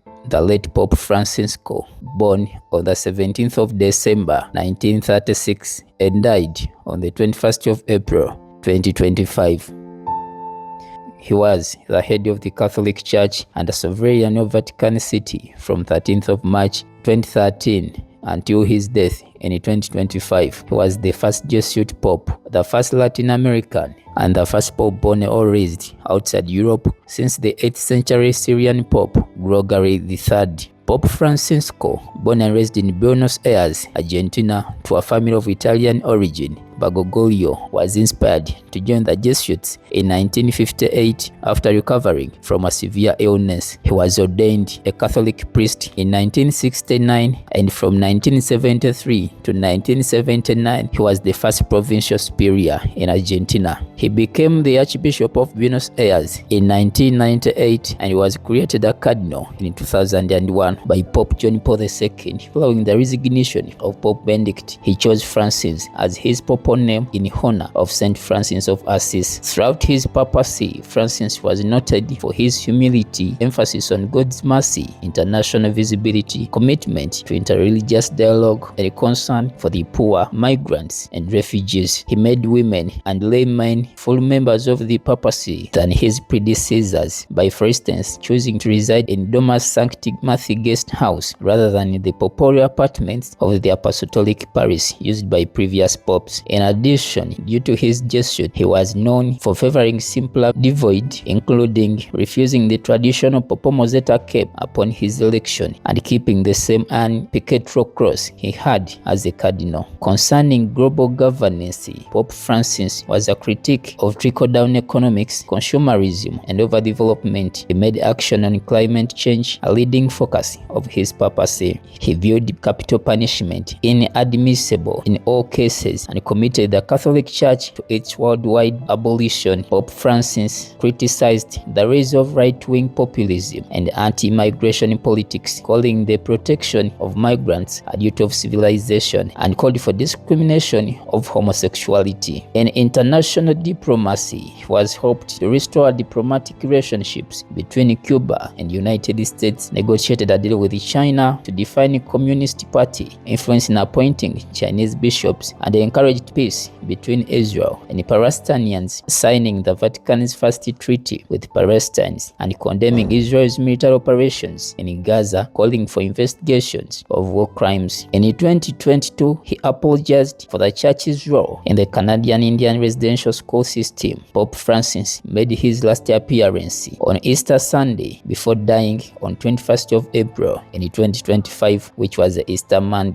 The late Pope Francisco, born on the 17th of December 1936 and died on the 21st of April 2025. He was the head of the Catholic Church and a sovereign of Vatican City from 13th of March 2013 until his death in 2025. He was the first Jesuit Pope, the first Latin American, and the first Pope born or raised outside Europe since the 8th century Syrian Pope Gregory III. Pope Francisco, born and raised in Buenos Aires, Argentina, to a family of Italian origin, Bergoglio was inspired to join the Jesuits in 1958 after recovering from a severe illness. He was ordained a Catholic priest in 1969, and from 1973 to 1979 he was the first provincial superior in Argentina. He became the Archbishop of Buenos Aires in 1998 and was created a cardinal in 2001 by Pope John Paul II. Following the resignation of Pope Benedict, he chose Francis as his papal name in honor of Saint Francis of Assisi. Throughout his papacy, Francis was noted for his humility, emphasis on God's mercy, international visibility, commitment to interreligious dialogue, and concern for the poor, migrants, and refugees. He made women and laymen full members of the papacy than his predecessors by, for instance, choosing to reside in Domus Sancti Martha guest house rather than in the papal apartments of the apostolic parish used by previous popes. In addition, due to his Jesuit, he was known for favoring simpler devoid, including refusing the traditional papal Mosetta cape upon his election and keeping the same Piquetro cross he had as a cardinal. Concerning global governance, Pope Francis was a critic of trickle-down economics, consumerism, and overdevelopment. He made action on climate change a leading focus of his papacy. He viewed capital punishment inadmissible in all cases and committed the Catholic Church to its worldwide abolition. Pope Francis criticized the rise of right-wing populism and anti-migration politics, calling the protection of migrants a duty of civilization, and called for discrimination of homosexuality. In international diplomacy, it was hoped to restore diplomatic relationships between Cuba and the United States, negotiated a deal with China to define a Communist Party, influence in appointing Chinese bishops, and encouraged peace between Israel and Palestinians, signing the Vatican's first treaty with Palestine and condemning Israel's military operations in Gaza, calling for investigations of war crimes. In 2022, he apologized for the church's role in the Canadian Indian residential school system. Pope Francis made his last appearance on Easter Sunday before dying on 21st of April in 2025, which was the Easter Monday.